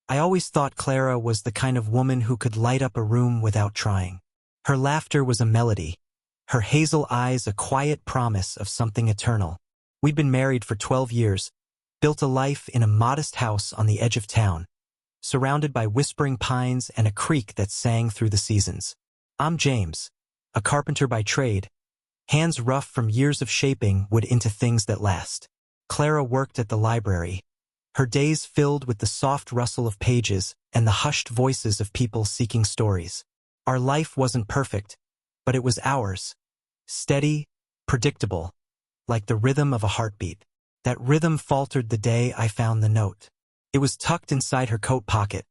I always thought Clara was the kind of woman who could light up a room without trying. Her laughter was a melody, her hazel eyes a quiet promise of something eternal. We'd been married for 12 years, built a life in a modest house on the edge of town, surrounded by whispering pines and a creek that sang through the seasons. I'm James, a carpenter by trade, hands rough from years of shaping wood into things that last. Clara worked at the library, her days filled with the soft rustle of pages and the hushed voices of people seeking stories. Our life wasn't perfect, but it was ours. Steady, predictable, like the rhythm of a heartbeat. That rhythm faltered the day I found the note. It was tucked inside her coat pocket,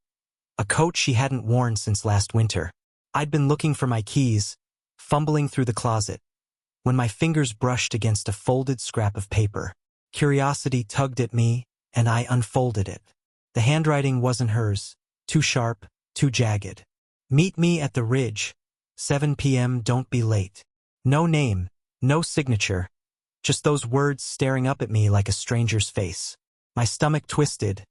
a coat she hadn't worn since last winter. I'd been looking for my keys, fumbling through the closet, when my fingers brushed against a folded scrap of paper. Curiosity tugged at me, and I unfolded it. The handwriting wasn't hers, too sharp, too jagged. Meet me at the Ridge, 7 p.m. Don't be late. No name, no signature, just those words staring up at me like a stranger's face. My stomach twisted,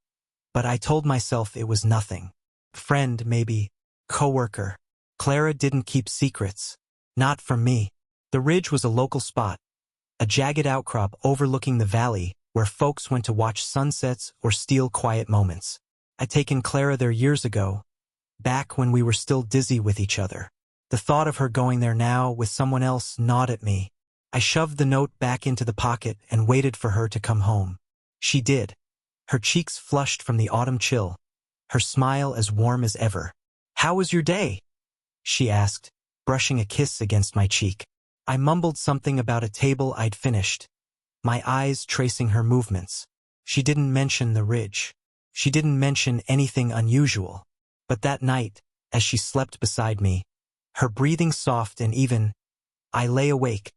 but I told myself it was nothing. Friend, maybe. Coworker. Clara didn't keep secrets. Not from me. The Ridge was a local spot, a jagged outcrop overlooking the valley where folks went to watch sunsets or steal quiet moments. I'd taken Clara there years ago, back when we were still dizzy with each other. The thought of her going there now with someone else gnawed at me. I shoved the note back into the pocket and waited for her to come home. She did, her cheeks flushed from the autumn chill, her smile as warm as ever. "How was your day?" she asked, brushing a kiss against my cheek. I mumbled something about a table I'd finished, my eyes tracing her movements. She didn't mention the Ridge. She didn't mention anything unusual. But that night, as she slept beside me, her breathing soft and even, I lay awake,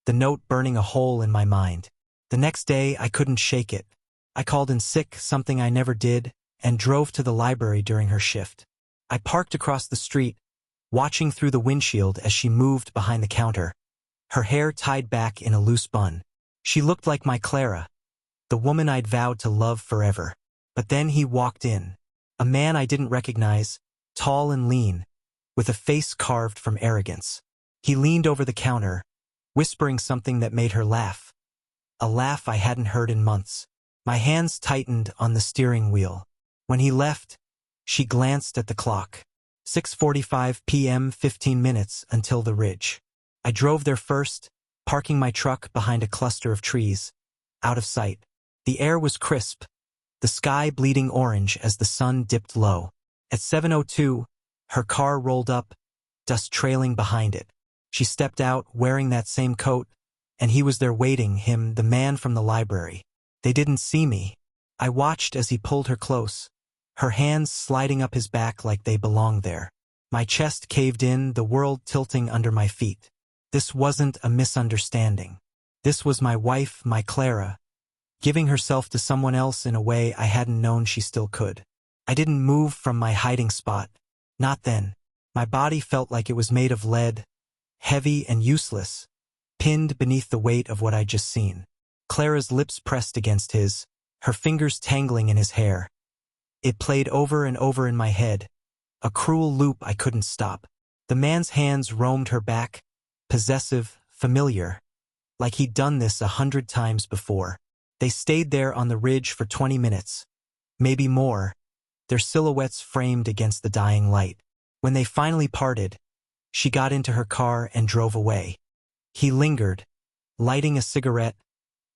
the note burning a hole in my mind. The next day, I couldn't shake it. I called in sick, something I never did, and drove to the library during her shift. I parked across the street, watching through the windshield as she moved behind the counter, her hair tied back in a loose bun. She looked like my Clara, the woman I'd vowed to love forever. But then he walked in, a man I didn't recognize, tall and lean, with a face carved from arrogance. He leaned over the counter, whispering something that made her laugh, a laugh I hadn't heard in months. My hands tightened on the steering wheel. When he left, she glanced at the clock. 6:45 p.m., 15 minutes until the Ridge. I drove there first, parking my truck behind a cluster of trees, out of sight. The air was crisp, the sky bleeding orange as the sun dipped low. At 7:02, her car rolled up, dust trailing behind it. She stepped out wearing that same coat, and he was there waiting, him, the man from the library. They didn't see me. I watched as he pulled her close, her hands sliding up his back like they belonged there. My chest caved in, the world tilting under my feet. This wasn't a misunderstanding. This was my wife, my Clara, giving herself to someone else in a way I hadn't known she still could. I didn't move from my hiding spot. Not then. My body felt like it was made of lead, heavy and useless, pinned beneath the weight of what I'd just seen. Clara's lips pressed against his, her fingers tangling in his hair. It played over and over in my head, a cruel loop I couldn't stop. The man's hands roamed her back, possessive, familiar, like he'd done this 100 times before. They stayed there on the Ridge for 20 minutes, maybe more, their silhouettes framed against the dying light. When they finally parted, she got into her car and drove away. He lingered, lighting a cigarette,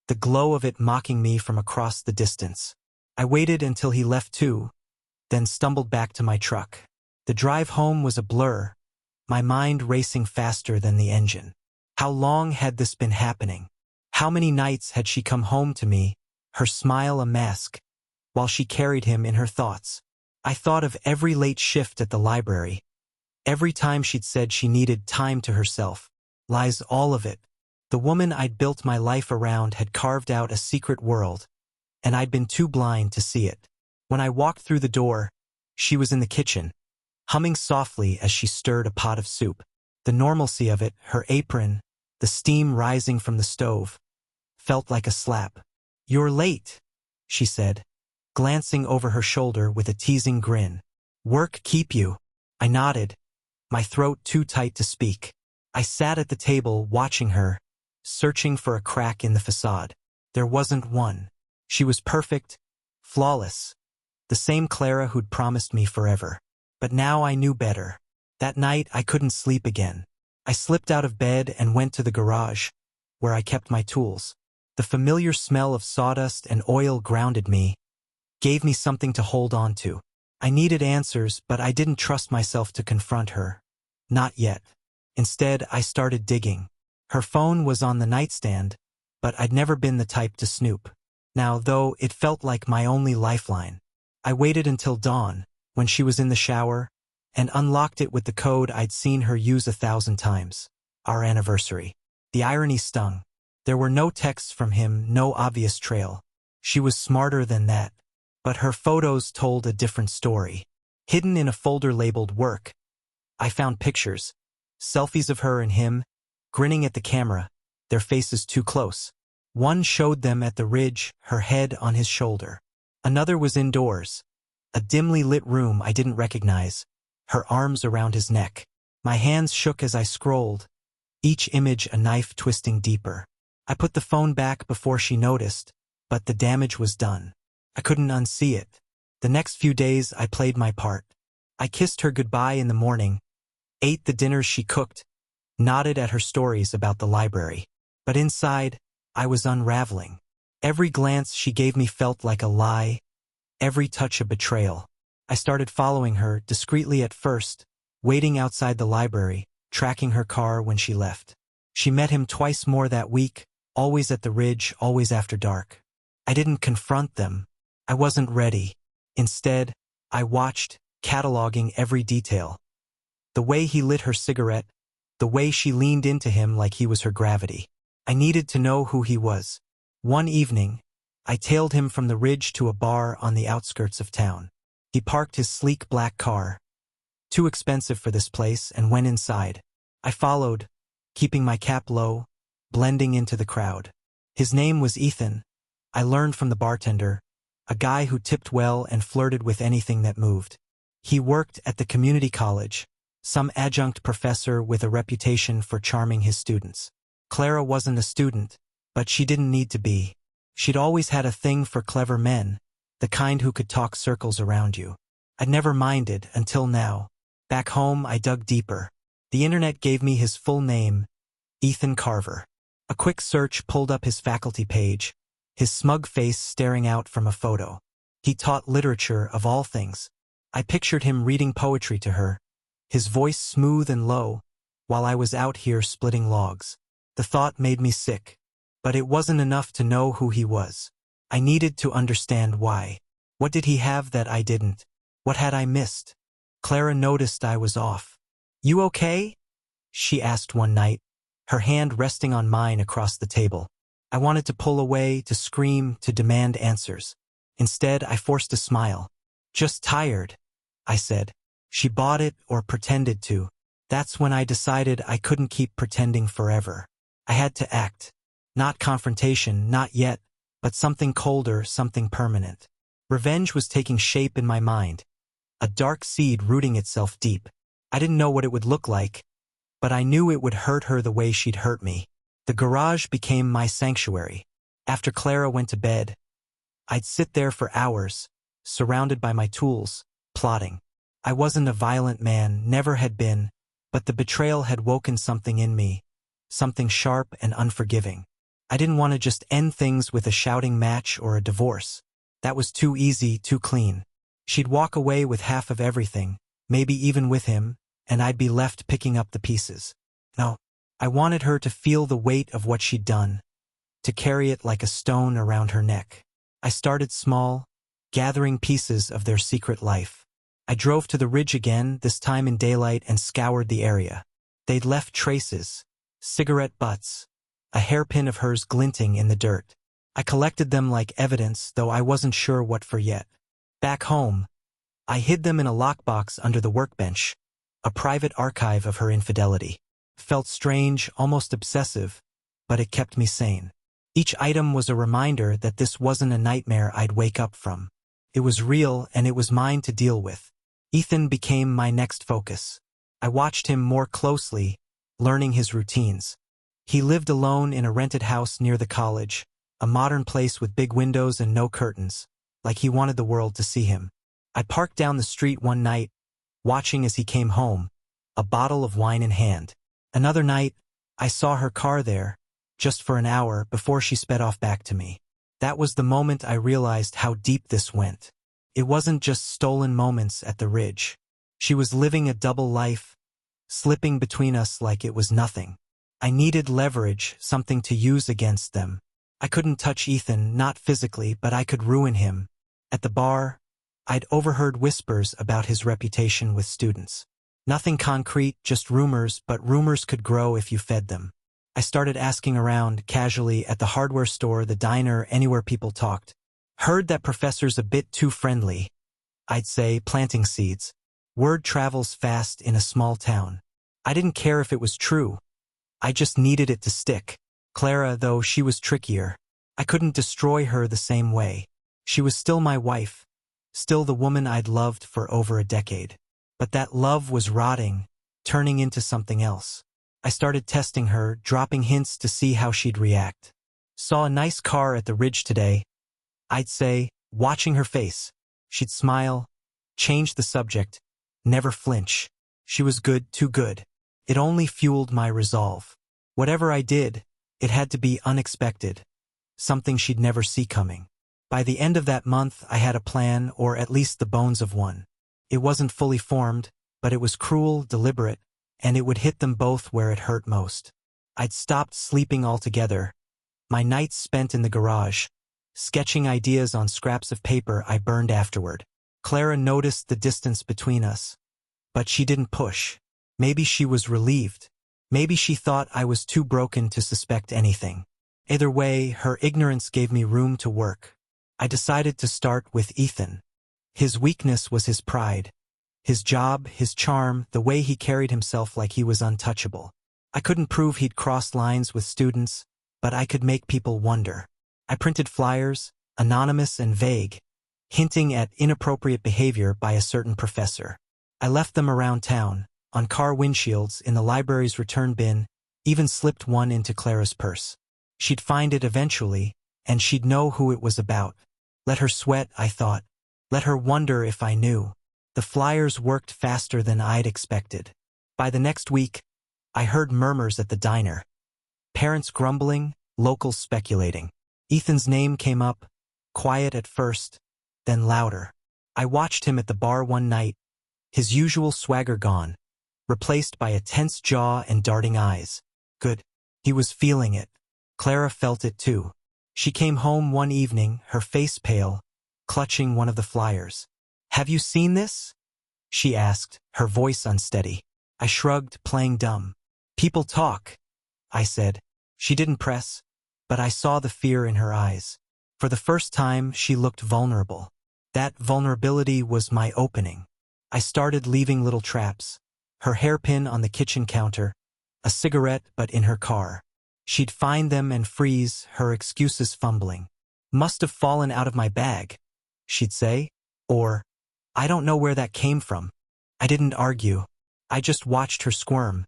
the glow of it mocking me from across the distance. I waited until he left too, then stumbled back to my truck. The drive home was a blur, my mind racing faster than the engine. How long had this been happening? How many nights had she come home to me, her smile a mask, while she carried him in her thoughts? I thought of every late shift at the library, every time she'd said she needed time to herself. Lies, all of it. The woman I'd built my life around had carved out a secret world, and I'd been too blind to see it. When I walked through the door, she was in the kitchen, humming softly as she stirred a pot of soup. The normalcy of it, her apron, the steam rising from the stove, felt like a slap. "You're late," she said, glancing over her shoulder with a teasing grin. "Work keep you?" I nodded, my throat too tight to speak. I sat at the table watching her, searching for a crack in the facade. There wasn't one. She was perfect, flawless, the same Clara who'd promised me forever. But now I knew better. That night I couldn't sleep again. I slipped out of bed and went to the garage, where I kept my tools. The familiar smell of sawdust and oil grounded me, gave me something to hold on to. I needed answers, but I didn't trust myself to confront her. Not yet. Instead, I started digging. Her phone was on the nightstand, but I'd never been the type to snoop. Now, though, it felt like my only lifeline. I waited until dawn, when she was in the shower, and unlocked it with the code I'd seen her use 1,000 times. Our anniversary. The irony stung. There were no texts from him, no obvious trail. She was smarter than that. But her photos told a different story. Hidden in a folder labeled work, I found pictures, selfies of her and him, grinning at the camera, their faces too close. One showed them at the ridge, her head on his shoulder. Another was indoors, a dimly lit room I didn't recognize, her arms around his neck. My hands shook as I scrolled, each image a knife twisting deeper. I put the phone back before she noticed, but the damage was done. I couldn't unsee it. The next few days I played my part. I kissed her goodbye in the morning, ate the dinners she cooked, nodded at her stories about the library. But inside, I was unraveling. Every glance she gave me felt like a lie, every touch a betrayal. I started following her, discreetly at first, waiting outside the library, tracking her car when she left. She met him twice more that week, always at the ridge, always after dark. I didn't confront them. I wasn't ready. Instead, I watched, cataloging every detail. The way he lit her cigarette, the way she leaned into him like he was her gravity. I needed to know who he was. One evening, I tailed him from the ridge to a bar on the outskirts of town. He parked his sleek black car, too expensive for this place, and went inside. I followed, keeping my cap low, blending into the crowd. His name was Ethan. I learned from the bartender, a guy who tipped well and flirted with anything that moved. He worked at the community college, some adjunct professor with a reputation for charming his students. Clara wasn't a student, but she didn't need to be. She'd always had a thing for clever men, the kind who could talk circles around you. I'd never minded until now. Back home, I dug deeper. The internet gave me his full name, Ethan Carver. A quick search pulled up his faculty page, his smug face staring out from a photo. He taught literature of all things. I pictured him reading poetry to her, his voice smooth and low, while I was out here splitting logs. The thought made me sick. But it wasn't enough to know who he was. I needed to understand why. What did he have that I didn't? What had I missed? Clara noticed I was off. "You okay?" she asked one night, her hand resting on mine across the table. I wanted to pull away, to scream, to demand answers. Instead, I forced a smile. "Just tired," I said. She bought it or pretended to. That's when I decided I couldn't keep pretending forever. I had to act. Not confrontation, not yet, but something colder, something permanent. Revenge was taking shape in my mind, a dark seed rooting itself deep. I didn't know what it would look like, but I knew it would hurt her the way she'd hurt me. The garage became my sanctuary. After Clara went to bed, I'd sit there for hours, surrounded by my tools, plotting. I wasn't a violent man, never had been, but the betrayal had woken something in me, something sharp and unforgiving. I didn't want to just end things with a shouting match or a divorce. That was too easy, too clean. She'd walk away with half of everything, maybe even with him, and I'd be left picking up the pieces. No, I wanted her to feel the weight of what she'd done, to carry it like a stone around her neck. I started small, gathering pieces of their secret life. I drove to the ridge again, this time in daylight, and scoured the area. They'd left traces, cigarette butts, a hairpin of hers glinting in the dirt. I collected them like evidence, though I wasn't sure what for yet. Back home, I hid them in a lockbox under the workbench, a private archive of her infidelity. Felt strange, almost obsessive, but it kept me sane. Each item was a reminder that this wasn't a nightmare I'd wake up from. It was real, and it was mine to deal with. Ethan became my next focus. I watched him more closely, learning his routines. He lived alone in a rented house near the college, a modern place with big windows and no curtains, like he wanted the world to see him. I parked down the street one night, watching as he came home, a bottle of wine in hand. Another night, I saw her car there, just for an hour before she sped off back to me. That was the moment I realized how deep this went. It wasn't just stolen moments at the Ridge. She was living a double life, slipping between us like it was nothing. I needed leverage, something to use against them. I couldn't touch Ethan, not physically, but I could ruin him. At the bar, I'd overheard whispers about his reputation with students. Nothing concrete, just rumors, but rumors could grow if you fed them. I started asking around, casually, at the hardware store, the diner, anywhere people talked. Heard that professor's a bit too friendly. I'd say, planting seeds. Word travels fast in a small town. I didn't care if it was true. I just needed it to stick. Clara, though, she was trickier. I couldn't destroy her the same way. She was still my wife, still the woman I'd loved for over a decade. But that love was rotting, turning into something else. I started testing her, dropping hints to see how she'd react. Saw a nice car at the Ridge today. I'd say, watching her face. She'd smile, change the subject, never flinch. She was good, too good. It only fueled my resolve. Whatever I did, it had to be unexpected, something she'd never see coming. By the end of that month, I had a plan, or at least the bones of one. It wasn't fully formed, but it was cruel, deliberate, and it would hit them both where it hurt most. I'd stopped sleeping altogether. My nights spent in the garage, sketching ideas on scraps of paper I burned afterward. Clara noticed the distance between us, but she didn't push. Maybe she was relieved. Maybe she thought I was too broken to suspect anything. Either way, her ignorance gave me room to work. I decided to start with Ethan. His weakness was his pride. His job, his charm, the way he carried himself like he was untouchable. I couldn't prove he'd crossed lines with students, but I could make people wonder. I printed flyers, anonymous and vague, hinting at inappropriate behavior by a certain professor. I left them around town, on car windshields, in the library's return bin, even slipped one into Clara's purse. She'd find it eventually, and she'd know who it was about. Let her sweat, I thought. Let her wonder if I knew. The flyers worked faster than I'd expected. By the next week, I heard murmurs at the diner. Parents grumbling, locals speculating. Ethan's name came up, quiet at first, then louder. I watched him at the bar one night, his usual swagger gone, replaced by a tense jaw and darting eyes. Good. He was feeling it. Clara felt it too. She came home one evening, her face pale, clutching one of the flyers. "Have you seen this?" she asked, her voice unsteady. I shrugged, playing dumb. "People talk," I said. She didn't press, but I saw the fear in her eyes. For the first time, she looked vulnerable. That vulnerability was my opening. I started leaving little traps. Her hairpin on the kitchen counter, a cigarette but in her car. She'd find them and freeze, her excuses fumbling. "Must have fallen out of my bag," she'd say. Or, "I don't know where that came from." I didn't argue. I just watched her squirm,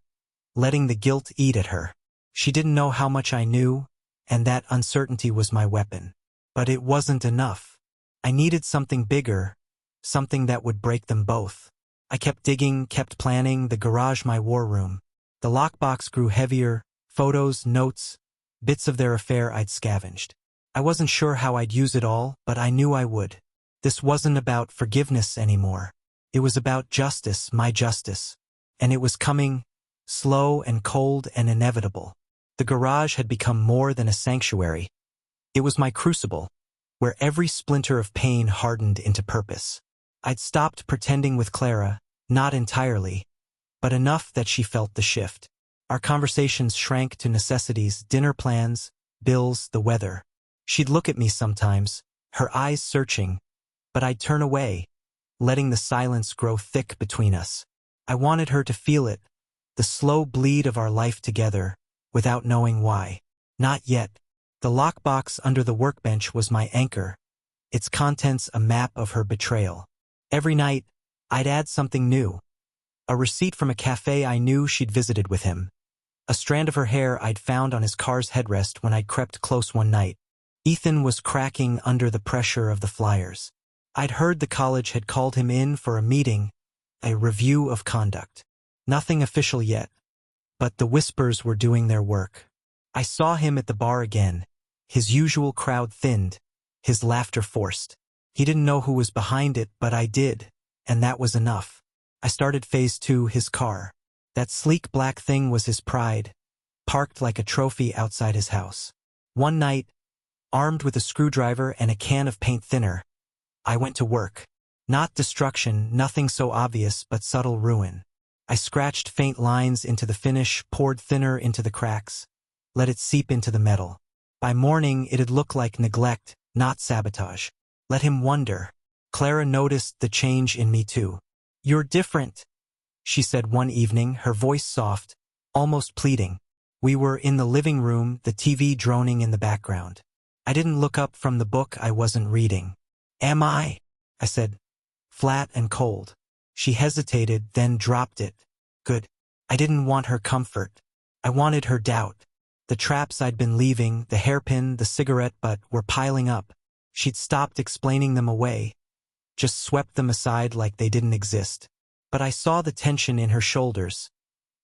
letting the guilt eat at her. She didn't know how much I knew, and that uncertainty was my weapon. But it wasn't enough. I needed something bigger, something that would break them both. I kept digging, kept planning, the garage my war room. The lockbox grew heavier, photos, notes, bits of their affair I'd scavenged. I wasn't sure how I'd use it all, but I knew I would. This wasn't about forgiveness anymore. It was about justice, my justice. And it was coming, slow and cold and inevitable. The garage had become more than a sanctuary. It was my crucible, where every splinter of pain hardened into purpose. I'd stopped pretending with Clara, not entirely, but enough that she felt the shift. Our conversations shrank to necessities, dinner plans, bills, the weather. She'd look at me sometimes, her eyes searching, but I'd turn away, letting the silence grow thick between us. I wanted her to feel it, the slow bleed of our life together, without knowing why. Not yet. The lockbox under the workbench was my anchor, its contents a map of her betrayal. Every night, I'd add something new. A receipt from a cafe I knew she'd visited with him. A strand of her hair I'd found on his car's headrest when I'd crept close one night. Ethan was cracking under the pressure of the flyers. I'd heard the college had called him in for a meeting, a review of conduct. Nothing official yet, but the whispers were doing their work. I saw him at the bar again, his usual crowd thinned, his laughter forced. He didn't know who was behind it, but I did, and that was enough. I started phase 2, his car. That sleek black thing was his pride, parked like a trophy outside his house. One night, armed with a screwdriver and a can of paint thinner, I went to work. Not destruction, nothing so obvious, but subtle ruin. I scratched faint lines into the finish, poured thinner into the cracks, let it seep into the metal. By morning, it'd look like neglect, not sabotage. Let him wonder. Clara noticed the change in me too. "You're different," she said one evening, her voice soft, almost pleading. We were in the living room, the TV droning in the background. I didn't look up from the book I wasn't reading. "Am I?" I said, flat and cold. She hesitated, then dropped it. Good. I didn't want her comfort. I wanted her doubt. The traps I'd been leaving, the hairpin, the cigarette butt, were piling up. She'd stopped explaining them away, just swept them aside like they didn't exist. But I saw the tension in her shoulders,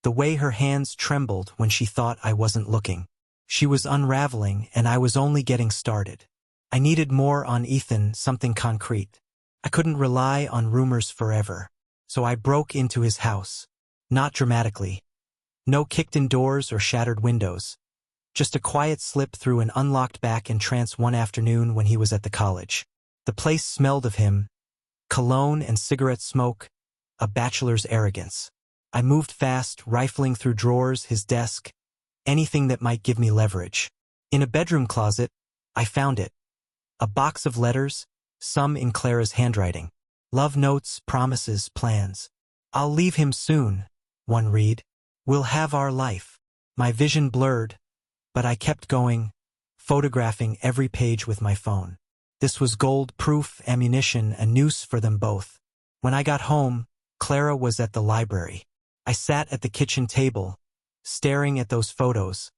the way her hands trembled when she thought I wasn't looking. She was unraveling, and I was only getting started. I needed more on Ethan, something concrete. I couldn't rely on rumors forever, so I broke into his house. Not dramatically. No kicked-in doors or shattered windows. Just a quiet slip through an unlocked back entrance one afternoon when he was at the college. The place smelled of him, cologne and cigarette smoke, a bachelor's arrogance. I moved fast, rifling through drawers, his desk, anything that might give me leverage. In a bedroom closet, I found it. A box of letters, some in Clara's handwriting. Love notes, promises, plans. "I'll leave him soon," one read. "We'll have our life." My vision blurred, but I kept going, photographing every page with my phone. This was gold-proof ammunition, a noose for them both. When I got home, Clara was at the library. I sat at the kitchen table, staring at those photos,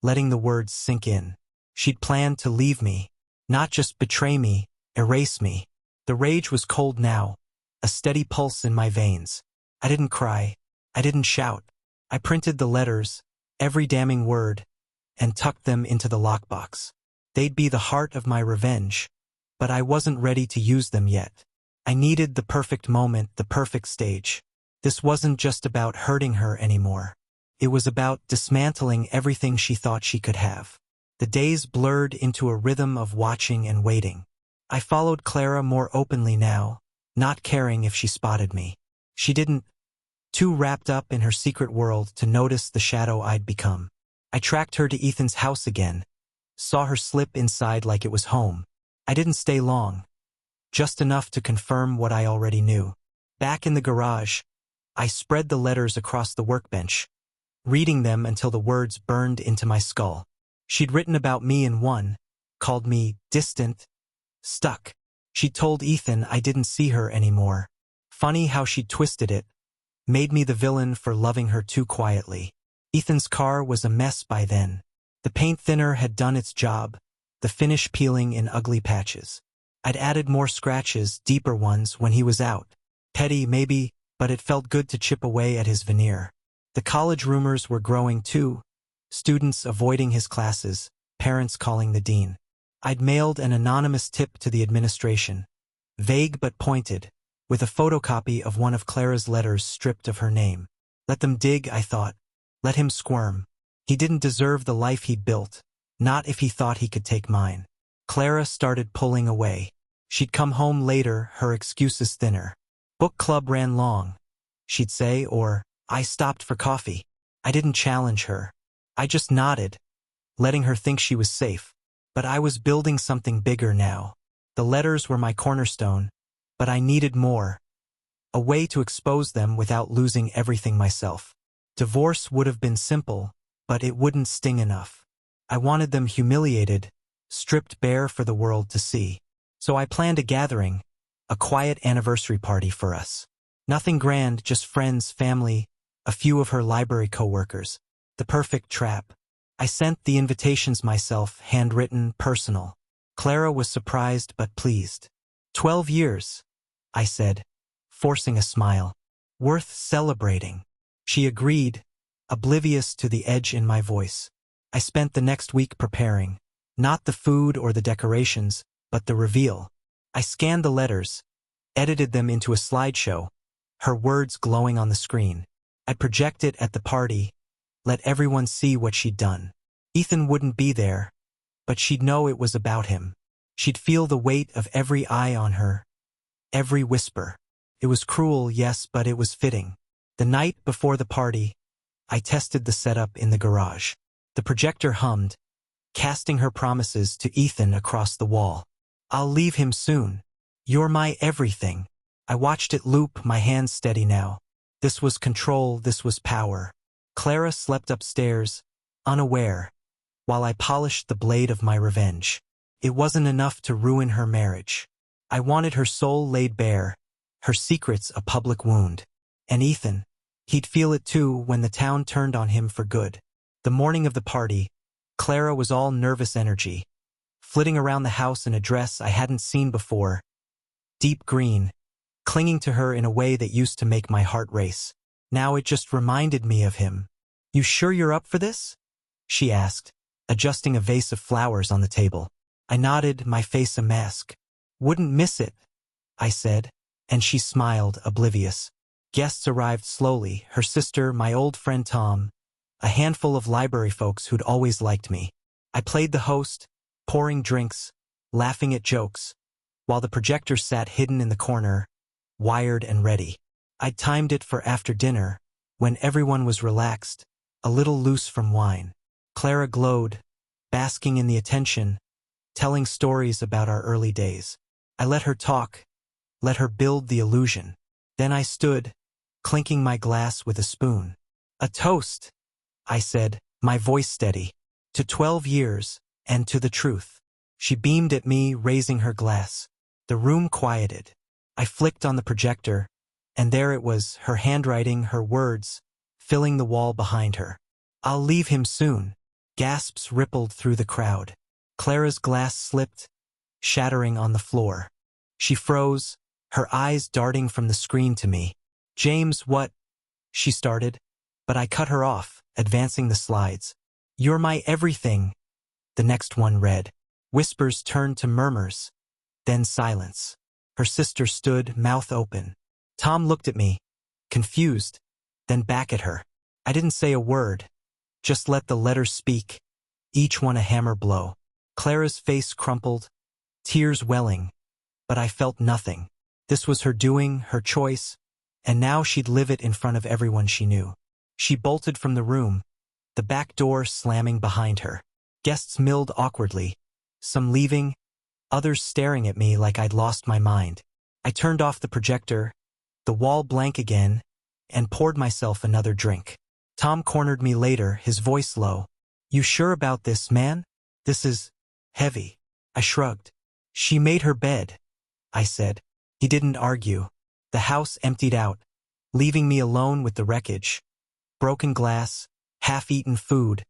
letting the words sink in. She'd planned to leave me, not just betray me, erase me. The rage was cold now, a steady pulse in my veins. I didn't cry. I didn't shout. I printed the letters, every damning word, and tucked them into the lockbox. They'd be the heart of my revenge, but I wasn't ready to use them yet. I needed the perfect moment, the perfect stage. This wasn't just about hurting her anymore. It was about dismantling everything she thought she could have. The days blurred into a rhythm of watching and waiting. I followed Clara more openly now, not caring if she spotted me. She didn't, too wrapped up in her secret world to notice the shadow I'd become. I tracked her to Ethan's house again, saw her slip inside like it was home. I didn't stay long, just enough to confirm what I already knew. Back in the garage, I spread the letters across the workbench, reading them until the words burned into my skull. She'd written about me in one, called me distant, stuck. She'd told Ethan I didn't see her anymore. Funny how she'd twisted it, made me the villain for loving her too quietly. Ethan's car was a mess by then. The paint thinner had done its job, the finish peeling in ugly patches. I'd added more scratches, deeper ones, when he was out. Petty, maybe, but it felt good to chip away at his veneer. The college rumors were growing too, students avoiding his classes, parents calling the dean. I'd mailed an anonymous tip to the administration, vague but pointed, with a photocopy of one of Clara's letters stripped of her name. Let them dig, I thought. Let him squirm. He didn't deserve the life he'd built, not if he thought he could take mine. Clara started pulling away. She'd come home later, her excuses thinner. Book club ran long, she'd say, or I stopped for coffee. I didn't challenge her. I just nodded, letting her think she was safe. But I was building something bigger now. The letters were my cornerstone, but I needed more. A way to expose them without losing everything myself. Divorce would have been simple, but it wouldn't sting enough. I wanted them humiliated, stripped bare for the world to see. So I planned a gathering, a quiet anniversary party for us. Nothing grand, just friends, family, a few of her library coworkers. The perfect trap. I sent the invitations myself, handwritten, personal. Clara was surprised but pleased. 12 years, I said, forcing a smile. Worth celebrating. She agreed, oblivious to the edge in my voice. I spent the next week preparing. Not the food or the decorations, but the reveal. I scanned the letters, edited them into a slideshow, her words glowing on the screen. I'd project it at the party, let everyone see what she'd done. Ethan wouldn't be there, but she'd know it was about him. She'd feel the weight of every eye on her, every whisper. It was cruel, yes, but it was fitting. The night before the party, I tested the setup in the garage. The projector hummed, casting her promises to Ethan across the wall. I'll leave him soon. You're my everything. I watched it loop, my hands steady now. This was control, this was power. Clara slept upstairs, unaware, while I polished the blade of my revenge. It wasn't enough to ruin her marriage. I wanted her soul laid bare, her secrets a public wound. And Ethan, he'd feel it too when the town turned on him for good. The morning of the party, Clara was all nervous energy, flitting around the house in a dress I hadn't seen before, deep green, clinging to her in a way that used to make my heart race. Now it just reminded me of him. You sure you're up for this? She asked, adjusting a vase of flowers on the table. I nodded, my face a mask. Wouldn't miss it, I said, and she smiled, oblivious. Guests arrived slowly, her sister, my old friend Tom, a handful of library folks who'd always liked me. I played the host, pouring drinks, laughing at jokes, while the projector sat hidden in the corner, wired and ready. I'd timed it for after dinner, when everyone was relaxed, a little loose from wine. Clara glowed, basking in the attention, telling stories about our early days. I let her talk, let her build the illusion. Then I stood, clinking my glass with a spoon. A toast, I said, my voice steady. To 12 years, and to the truth. She beamed at me, raising her glass. The room quieted. I flicked on the projector, and there it was, her handwriting, her words, filling the wall behind her. I'll leave him soon. Gasps rippled through the crowd. Clara's glass slipped, shattering on the floor. She froze, her eyes darting from the screen to me. James, what? She started, but I cut her off, advancing the slides. You're my everything, the next one read. Whispers turned to murmurs, then silence. Her sister stood, mouth open. Tom looked at me, confused, then back at her. I didn't say a word, just let the letters speak, each one a hammer blow. Clara's face crumpled, tears welling, but I felt nothing. This was her doing, her choice, and now she'd live it in front of everyone she knew. She bolted from the room, the back door slamming behind her. Guests milled awkwardly, some leaving, others staring at me like I'd lost my mind. I turned off the projector, the wall blank again, and poured myself another drink. Tom cornered me later, his voice low. You sure about this, man? This is heavy. I shrugged. She made her bed, I said. He didn't argue. The house emptied out, leaving me alone with the wreckage, broken glass, half-eaten food,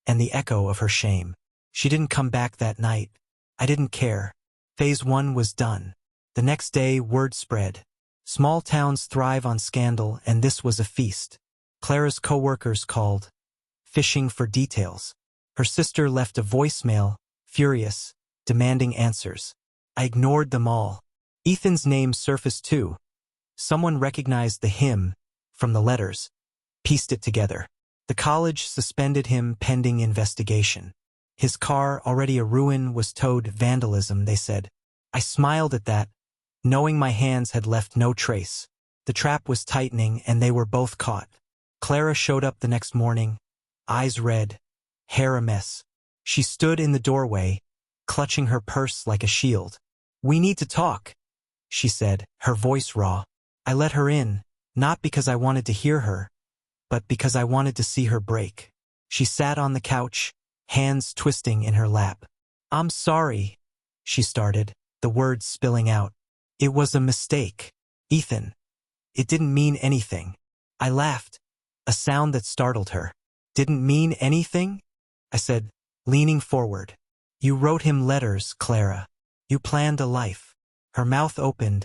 and the echo of her shame. She didn't come back that night. I didn't care. Phase 1 was done. The next day, word spread. Small towns thrive on scandal, and this was a feast. Clara's coworkers called, fishing for details. Her sister left a voicemail, furious, demanding answers. I ignored them all. Ethan's name surfaced too. Someone recognized the him from the letters, pieced it together. The college suspended him pending investigation. His car, already a ruin, was towed, vandalism, they said. I smiled at that, knowing my hands had left no trace. The trap was tightening, and they were both caught. Clara showed up the next morning, eyes red, hair a mess. She stood in the doorway, clutching her purse like a shield. We need to talk, she said, her voice raw. I let her in, not because I wanted to hear her, but because I wanted to see her break. She sat on the couch, hands twisting in her lap. I'm sorry, she started. the words spilling out. It was a mistake. Ethan. It didn't mean anything. I laughed, a sound that startled her. Didn't mean anything? I said, leaning forward. You wrote him letters, Clara. You planned a life. Her mouth opened,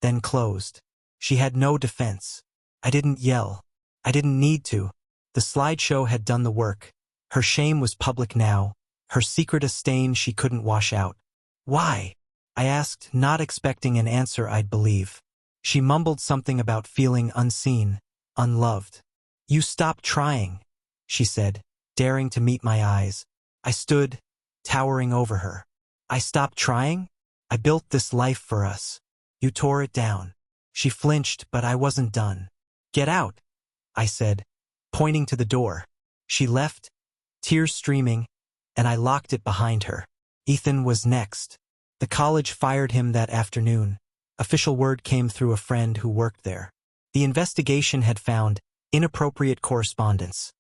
then closed. She had no defense. I didn't yell. I didn't need to. The slideshow had done the work. Her shame was public now, her secret a stain she couldn't wash out. Why? I asked, not expecting an answer I'd believe. She mumbled something about feeling unseen, unloved. You stopped trying, she said, daring to meet my eyes. I stood, towering over her. I stopped trying? I built this life for us. You tore it down. She flinched, but I wasn't done. Get out, I said, pointing to the door. She left, tears streaming, and I locked it behind her. Ethan was next. The college fired him that afternoon. Official word came through a friend who worked there. The investigation had found inappropriate correspondence.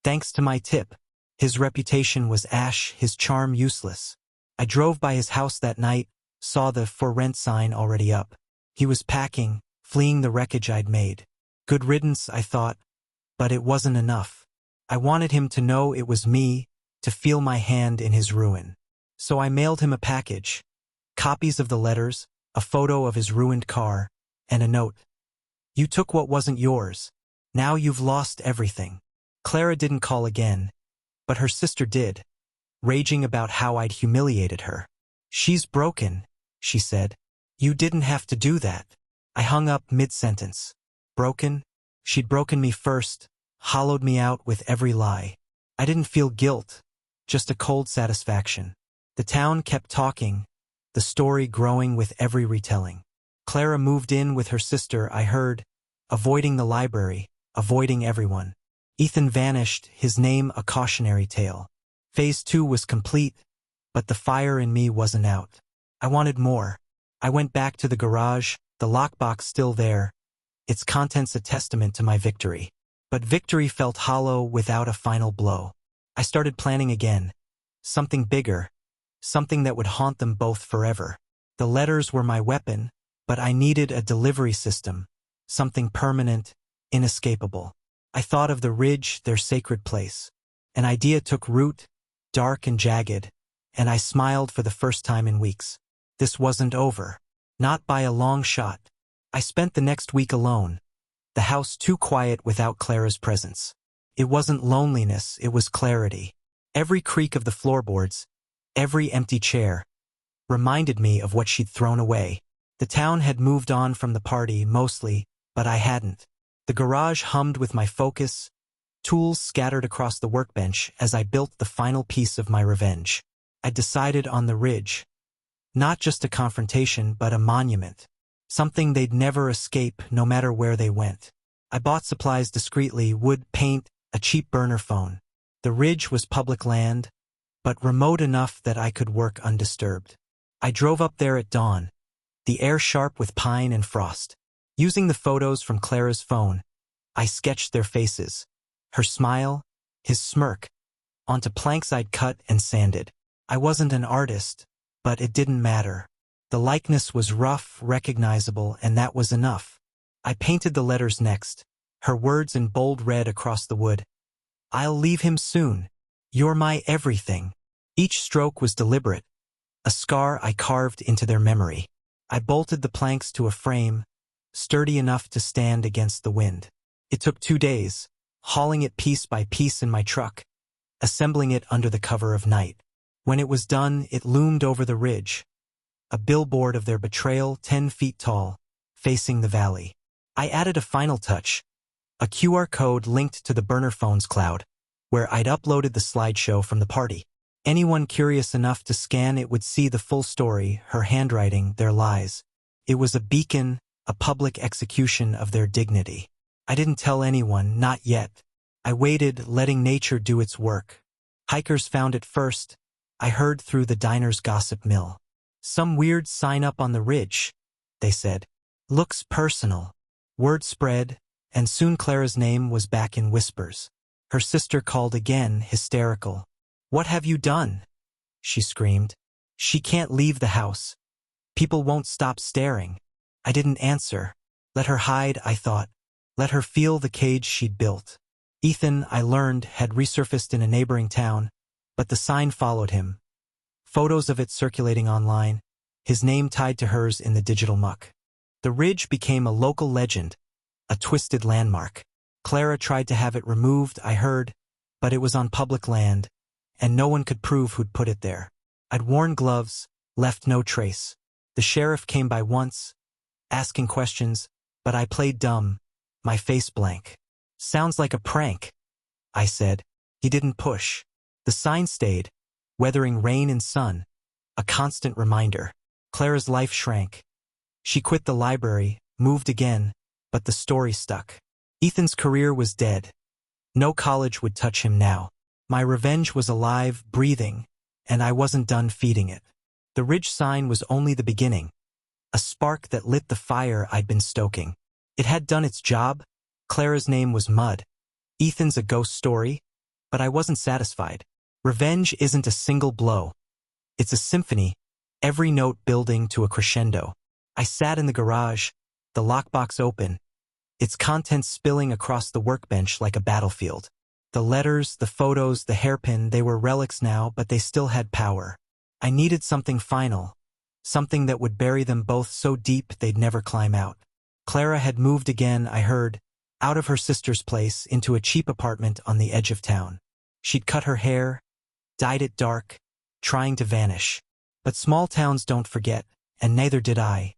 Thanks to my tip, his reputation was ash, his charm useless. I drove by his house that night, saw the for rent sign already up. He was packing, fleeing the wreckage I'd made. Good riddance, I thought, but it wasn't enough. I wanted him to know it was me, to feel my hand in his ruin. So I mailed him a package. Copies of the letters, a photo of his ruined car, and a note. You took what wasn't yours. Now you've lost everything. Clara didn't call again, but her sister did, raging about how I'd humiliated her. She's broken, she said. You didn't have to do that. I hung up mid-sentence. Broken? She'd broken me first, hollowed me out with every lie. I didn't feel guilt, just a cold satisfaction. The town kept talking, the story growing with every retelling. Clara moved in with her sister, I heard, avoiding the library, avoiding everyone. Ethan vanished, his name a cautionary tale. Phase 2 was complete, but the fire in me wasn't out. I wanted more. I went back to the garage, the lockbox still there, its contents a testament to my victory. But victory felt hollow without a final blow. I started planning again. Something bigger. Something that would haunt them both forever. The letters were my weapon, but I needed a delivery system. Something permanent, inescapable. I thought of the ridge, their sacred place. An idea took root, dark and jagged, and I smiled for the first time in weeks. This wasn't over. Not by a long shot. I spent the next week alone. The house too quiet without Clara's presence. It wasn't loneliness, it was clarity. Every creak of the floorboards, every empty chair, reminded me of what she'd thrown away. The town had moved on from the party, mostly, but I hadn't. The garage hummed with my focus, tools scattered across the workbench as I built the final piece of my revenge. I decided on the ridge. Not just a confrontation, but a monument. Something they'd never escape, no matter where they went. I bought supplies discreetly, wood, paint, a cheap burner phone. The ridge was public land, but remote enough that I could work undisturbed. I drove up there at dawn, the air sharp with pine and frost. Using the photos from Clara's phone, I sketched their faces, her smile, his smirk, onto planks I'd cut and sanded. I wasn't an artist, but it didn't matter. The likeness was rough, recognizable, and that was enough. I painted the letters next, her words in bold red across the wood. I'll leave him soon. You're my everything. Each stroke was deliberate, a scar I carved into their memory. I bolted the planks to a frame, sturdy enough to stand against the wind. It took 2 days, hauling it piece by piece in my truck, assembling it under the cover of night. When it was done, it loomed over the ridge, a billboard of their betrayal 10 feet tall, facing the valley. I added a final touch, a QR code linked to the burner phone's cloud, where I'd uploaded the slideshow from the party. Anyone curious enough to scan it would see the full story, her handwriting, their lies. It was a beacon, a public execution of their dignity. I didn't tell anyone, not yet. I waited, letting nature do its work. Hikers found it first. I heard through the diner's gossip mill. Some weird sign up on the ridge, they said. Looks personal. Word spread, and soon Clara's name was back in whispers. Her sister called again, hysterical. What have you done? She screamed. She can't leave the house. People won't stop staring. I didn't answer. Let her hide, I thought. Let her feel the cage she'd built. Ethan, I learned, had resurfaced in a neighboring town, but the sign followed him. Photos of it circulating online, his name tied to hers in the digital muck. The ridge became a local legend, a twisted landmark. Clara tried to have it removed, I heard, but it was on public land, and no one could prove who'd put it there. I'd worn gloves, left no trace. The sheriff came by once, asking questions, but I played dumb, my face blank. Sounds like a prank, I said. He didn't push. The sign stayed, weathering rain and sun, a constant reminder. Clara's life shrank. She quit the library, moved again, but the story stuck. Ethan's career was dead. No college would touch him now. My revenge was alive, breathing, and I wasn't done feeding it. The ridge sign was only the beginning, a spark that lit the fire I'd been stoking. It had done its job. Clara's name was mud. Ethan's a ghost story, but I wasn't satisfied. Revenge isn't a single blow. It's a symphony, every note building to a crescendo. I sat in the garage, the lockbox open, its contents spilling across the workbench like a battlefield. The letters, the photos, the hairpin, they were relics now, but they still had power. I needed something final, something that would bury them both so deep they'd never climb out. Clara had moved again, I heard, out of her sister's place into a cheap apartment on the edge of town. She'd cut her hair, dyed it dark, trying to vanish. But small towns don't forget, and neither did I.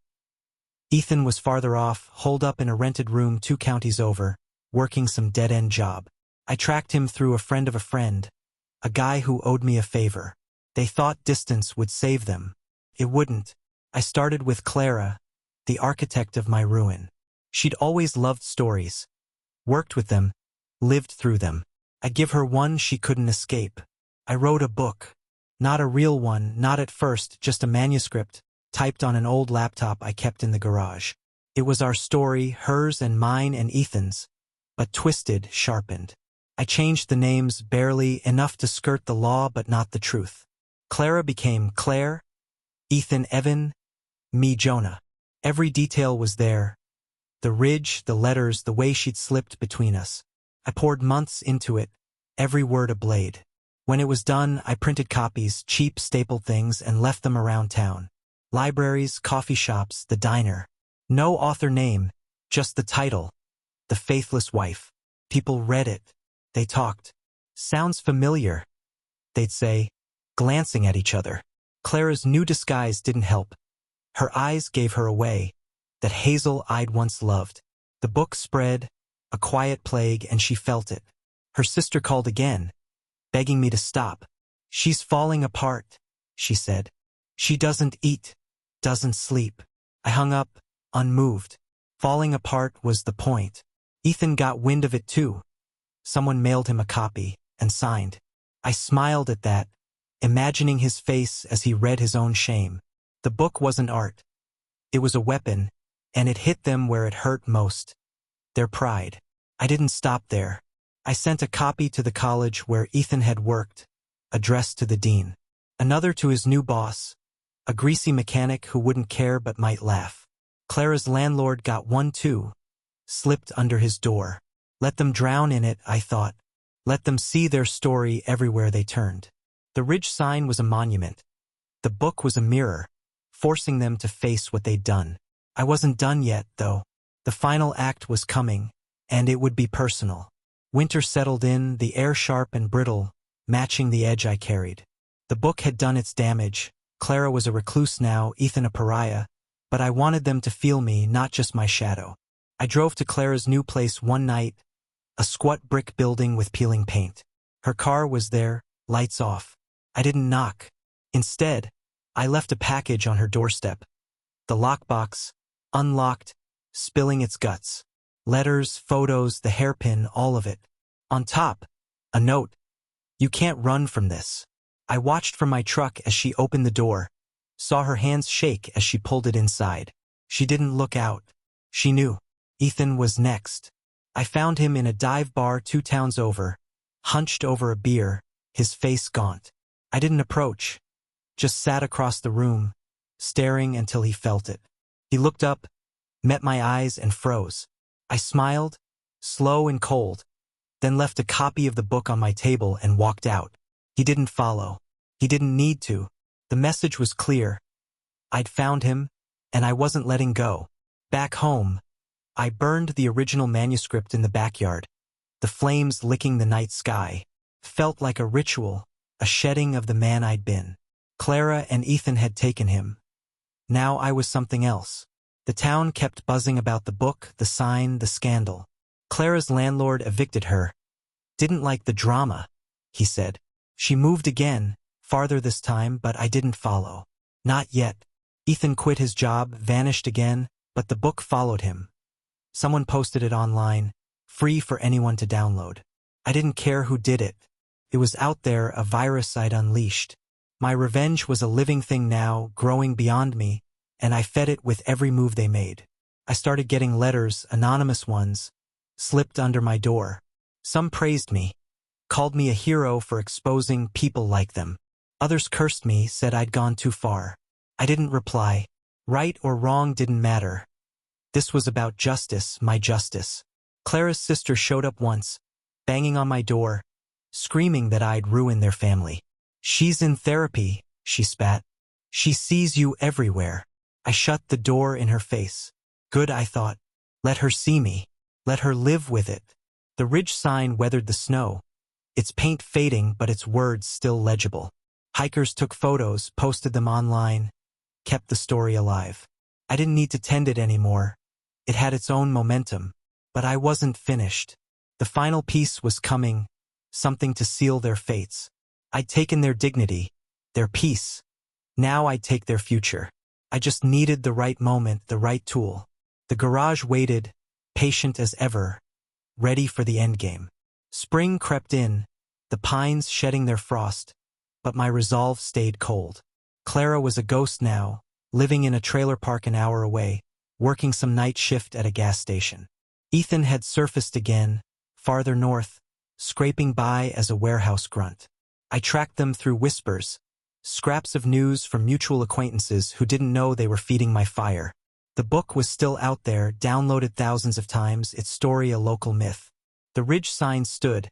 Ethan was farther off, holed up in a rented room 2 counties over, working some dead-end job. I tracked him through a friend of a friend, a guy who owed me a favor. They thought distance would save them. It wouldn't. I started with Clara, the architect of my ruin. She'd always loved stories, worked with them, lived through them. I'd give her one she couldn't escape. I wrote a book. Not a real one, not at first, just a manuscript, typed on an old laptop I kept in the garage. It was our story, hers and mine and Ethan's, but twisted, sharpened. I changed the names barely, enough to skirt the law but not the truth. Clara became Claire, Ethan Evan, me Jonah. Every detail was there. The ridge, the letters, the way she'd slipped between us. I poured months into it, every word a blade. When it was done, I printed copies, cheap staple things, and left them around town. Libraries, coffee shops, the diner. No author name, just the title, The Faithless Wife. People read it. They talked. Sounds familiar, they'd say, glancing at each other. Clara's new disguise didn't help. Her eyes gave her away, that hazel I'd once loved. The book spread, a quiet plague, and she felt it. Her sister called again, begging me to stop. She's falling apart, she said. She doesn't eat, doesn't sleep. I hung up, unmoved. Falling apart was the point. Ethan got wind of it too. Someone mailed him a copy, and signed. I smiled at that, imagining his face as he read his own shame. The book wasn't art. It was a weapon, and it hit them where it hurt most. Their pride. I didn't stop there. I sent a copy to the college where Ethan had worked, addressed to the dean. Another to his new boss, a greasy mechanic who wouldn't care but might laugh. Clara's landlord got one too, slipped under his door. Let them drown in it, I thought. Let them see their story everywhere they turned. The ridge sign was a monument. The book was a mirror, forcing them to face what they'd done. I wasn't done yet, though. The final act was coming, and it would be personal. Winter settled in, the air sharp and brittle, matching the edge I carried. The book had done its damage. Clara was a recluse now, Ethan a pariah, but I wanted them to feel me, not just my shadow. I drove to Clara's new place one night, a squat brick building with peeling paint. Her car was there, lights off. I didn't knock. Instead, I left a package on her doorstep. The lockbox, unlocked, spilling its guts. Letters, photos, the hairpin, all of it. On top, a note. You can't run from this. I watched from my truck as she opened the door, saw her hands shake as she pulled it inside. She didn't look out. She knew. Ethan was next. I found him in a dive bar 2 towns over, hunched over a beer, his face gaunt. I didn't approach, just sat across the room, staring until he felt it. He looked up, met my eyes, and froze. I smiled, slow and cold, then left a copy of the book on my table and walked out. He didn't follow. He didn't need to. The message was clear. I'd found him, and I wasn't letting go. Back home, I burned the original manuscript in the backyard. The flames licking the night sky. Felt like a ritual, a shedding of the man I'd been. Clara and Ethan had taken him. Now I was something else. The town kept buzzing about the book, the sign, the scandal. Clara's landlord evicted her. Didn't like the drama, he said. She moved again, farther this time, but I didn't follow. Not yet. Ethan quit his job, vanished again, but the book followed him. Someone posted it online, free for anyone to download. I didn't care who did it. It was out there, a virus I'd unleashed. My revenge was a living thing now, growing beyond me, and I fed it with every move they made. I started getting letters, anonymous ones, slipped under my door. Some praised me, called me a hero for exposing people like them. Others cursed me, said I'd gone too far. I didn't reply. Right or wrong didn't matter. This was about justice, my justice. Clara's sister showed up once, banging on my door, screaming that I'd ruined their family. She's in therapy, she spat. She sees you everywhere. I shut the door in her face. Good, I thought. Let her see me. Let her live with it. The ridge sign weathered the snow. Its paint fading, but its words still legible. Hikers took photos, posted them online, kept the story alive. I didn't need to tend it anymore. It had its own momentum. But I wasn't finished. The final piece was coming, something to seal their fates. I'd taken their dignity, their peace. Now I'd take their future. I just needed the right moment, the right tool. The garage waited, patient as ever, ready for the endgame. Spring crept in, the pines shedding their frost, but my resolve stayed cold. Clara was a ghost now, living in a trailer park an hour away, working some night shift at a gas station. Ethan had surfaced again, farther north, scraping by as a warehouse grunt. I tracked them through whispers, scraps of news from mutual acquaintances who didn't know they were feeding my fire. The book was still out there, downloaded thousands of times, its story a local myth. The ridge sign stood,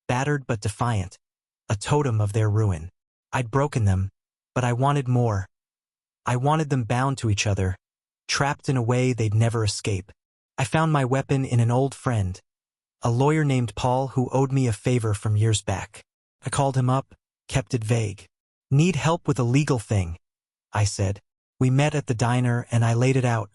battered but defiant, a totem of their ruin. I'd broken them, but I wanted more. I wanted them bound to each other, trapped in a way they'd never escape. I found my weapon in an old friend, a lawyer named Paul who owed me a favor from years back. I called him up, kept it vague. Need help with a legal thing, I said. We met at the diner and I laid it out.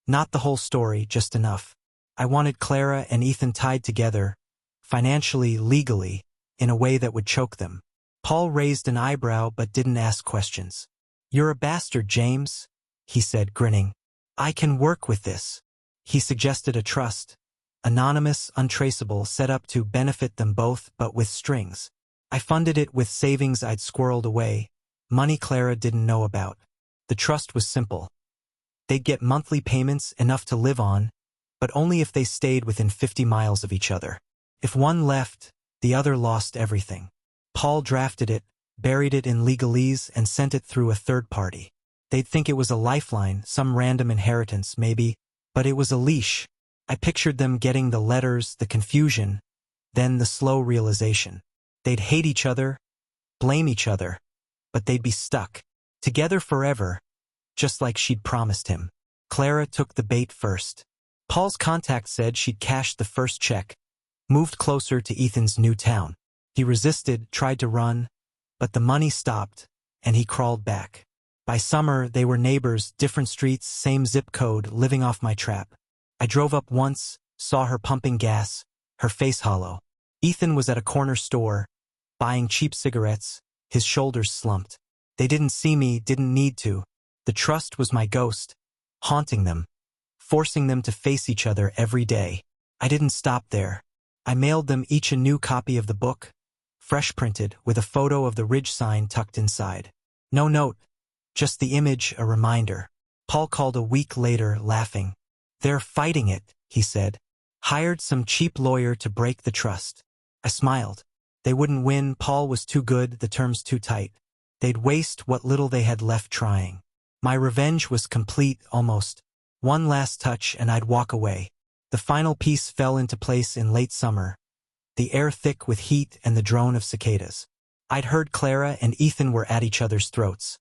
Not the whole story, just enough. I wanted Clara and Ethan tied together, financially, legally, in a way that would choke them. Paul raised an eyebrow but didn't ask questions. You're a bastard, James, he said, grinning. I can work with this. He suggested a trust, anonymous, untraceable, set up to benefit them both but with strings. I funded it with savings I'd squirreled away, money Clara didn't know about. The trust was simple. They'd get monthly payments enough to live on, but only if they stayed within 50 miles of each other. If one left, the other lost everything. Paul drafted it, buried it in legalese, and sent it through a third party. They'd think it was a lifeline, some random inheritance, maybe, but it was a leash. I pictured them getting the letters, the confusion, then the slow realization. They'd hate each other, blame each other, but they'd be stuck, together forever, just like she'd promised him. Clara took the bait first. Paul's contact said she'd cashed the first check, moved closer to Ethan's new town. He resisted, tried to run, but the money stopped, and he crawled back. By summer, they were neighbors, different streets, same zip code, living off my trap. I drove up once, saw her pumping gas, her face hollow. Ethan was at a corner store, buying cheap cigarettes, his shoulders slumped. They didn't see me, didn't need to. The trust was my ghost, haunting them, forcing them to face each other every day. I didn't stop there. I mailed them each a new copy of the book, fresh printed, with a photo of the ridge sign tucked inside. No note, just the image, a reminder. Paul called a week later, laughing. They're fighting it, he said. Hired some cheap lawyer to break the trust. I smiled. They wouldn't win, Paul was too good, the terms too tight. They'd waste what little they had left trying. My revenge was complete, almost. One last touch and I'd walk away. The final piece fell into place in late summer, the air thick with heat and the drone of cicadas. I'd heard Clara and Ethan were at each other's throats.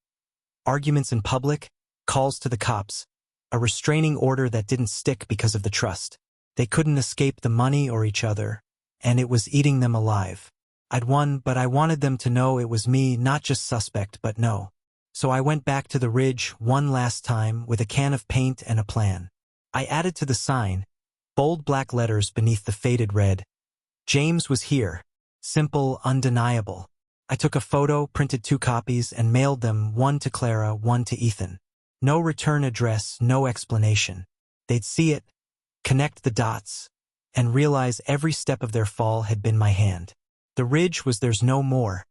Arguments in public, calls to the cops, a restraining order that didn't stick because of the trust. They couldn't escape the money or each other, and it was eating them alive. I'd won, but I wanted them to know it was me, not just suspect, but no. So I went back to the ridge one last time with a can of paint and a plan. I added to the sign, bold black letters beneath the faded red. James was here. Simple, undeniable. I took a photo, printed 2 copies, and mailed them, one to Clara, one to Ethan. No return address, no explanation. They'd see it, connect the dots, and realize every step of their fall had been my hand. The ridge was theirs no more.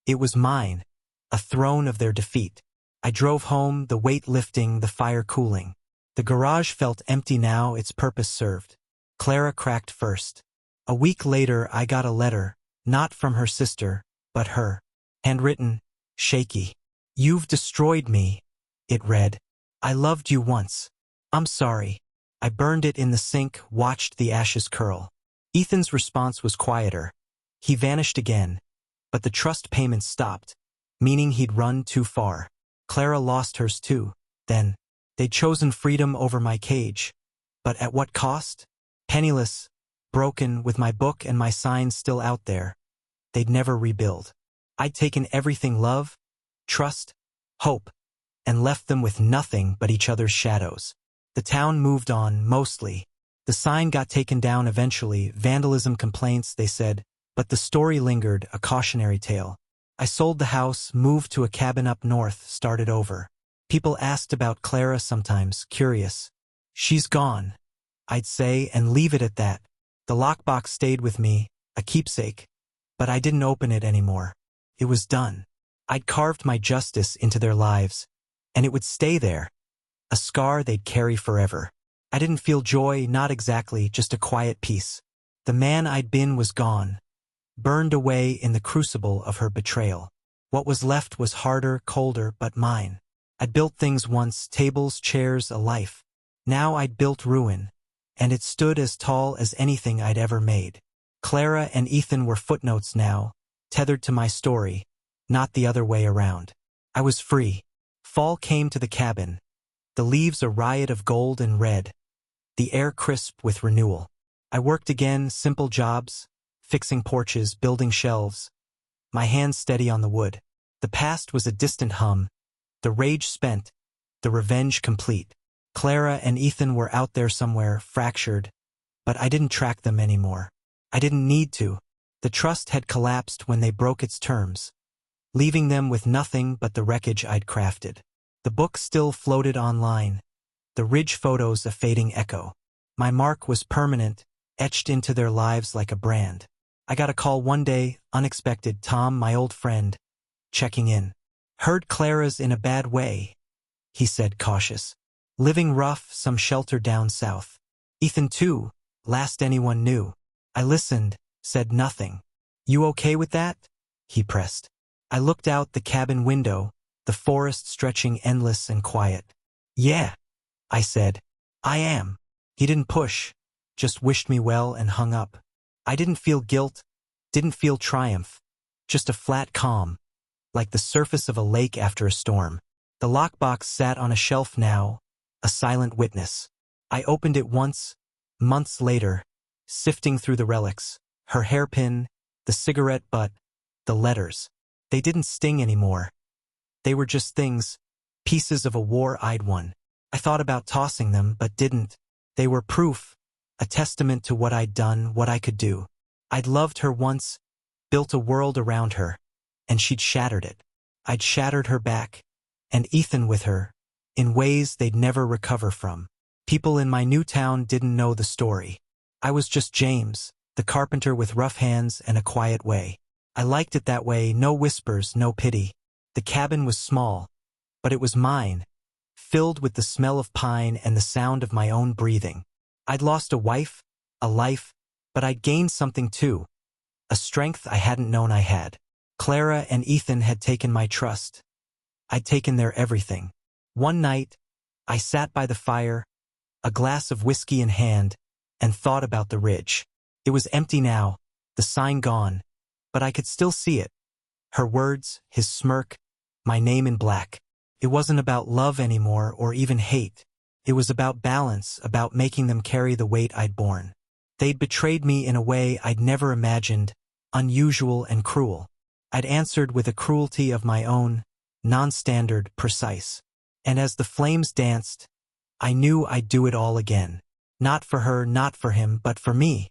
It was mine, a throne of their defeat. I drove home, the weight lifting, the fire cooling. The garage felt empty now, its purpose served. Clara cracked first. A week later I got a letter, not from her sister, but her. Handwritten, shaky. "You've destroyed me," it read. "I loved you once. I'm sorry." I burned it in the sink, watched the ashes curl. Ethan's response was quieter. He vanished again, but the trust payments stopped, meaning he'd run too far. Clara lost hers too. Then, they'd chosen freedom over my cage. But at what cost? Penniless, broken, with my book and my signs still out there. They'd never rebuild. I'd taken everything: love, trust, hope, and left them with nothing but each other's shadows. The town moved on, mostly. The sign got taken down eventually, vandalism complaints, they said, but the story lingered, a cautionary tale. I sold the house, moved to a cabin up north, started over. People asked about Clara sometimes, curious. "She's gone," I'd say, and leave it at that. The lockbox stayed with me, a keepsake, but I didn't open it anymore. It was done. I'd carved my justice into their lives, and it would stay there, a scar they'd carry forever. I didn't feel joy, not exactly, just a quiet peace. The man I'd been was gone, burned away in the crucible of her betrayal. What was left was harder, colder, but mine. I'd built things once, tables, chairs, a life. Now I'd built ruin, and it stood as tall as anything I'd ever made. Clara and Ethan were footnotes now, tethered to my story, not the other way around. I was free. Fall came to the cabin, the leaves a riot of gold and red, the air crisp with renewal. I worked again, simple jobs, fixing porches, building shelves, my hands steady on the wood. The past was a distant hum, the rage spent, the revenge complete. Clara and Ethan were out there somewhere, fractured, but I didn't track them anymore. I didn't need to. The trust had collapsed when they broke its terms, leaving them with nothing but the wreckage I'd crafted. The book still floated online, the ridge photos a fading echo. My mark was permanent, etched into their lives like a brand. I got a call one day, unexpected. Tom, my old friend, checking in. "Heard Clara's in a bad way," he said, cautious. "Living rough, some shelter down south. Ethan too, last anyone knew." I listened, said nothing. "You okay with that?" he pressed. I looked out the cabin window, the forest stretching endless and quiet. "Yeah," I said. "I am." He didn't push, just wished me well and hung up. I didn't feel guilt, didn't feel triumph, just a flat calm, like the surface of a lake after a storm. The lockbox sat on a shelf now, a silent witness. I opened it once, months later, sifting through the relics, her hairpin, the cigarette butt, the letters. They didn't sting anymore. They were just things, pieces of a war I'd won. I thought about tossing them, but didn't. They were proof, a testament to what I'd done, what I could do. I'd loved her once, built a world around her, and she'd shattered it. I'd shattered her back, and Ethan with her, in ways they'd never recover from. People in my new town didn't know the story. I was just James, the carpenter with rough hands and a quiet way. I liked it that way, no whispers, no pity. The cabin was small, but it was mine, filled with the smell of pine and the sound of my own breathing. I'd lost a wife, a life, but I'd gained something too, a strength I hadn't known I had. Clara and Ethan had taken my trust. I'd taken their everything. One night, I sat by the fire, a glass of whiskey in hand, and thought about the ridge. It was empty now, the sign gone, but I could still see it. Her words, his smirk, my name in black. It wasn't about love anymore or even hate. It was about balance, about making them carry the weight I'd borne. They'd betrayed me in a way I'd never imagined, unusual and cruel. I'd answered with a cruelty of my own, non-standard, precise. And as the flames danced, I knew I'd do it all again. Not for her, not for him, but for me.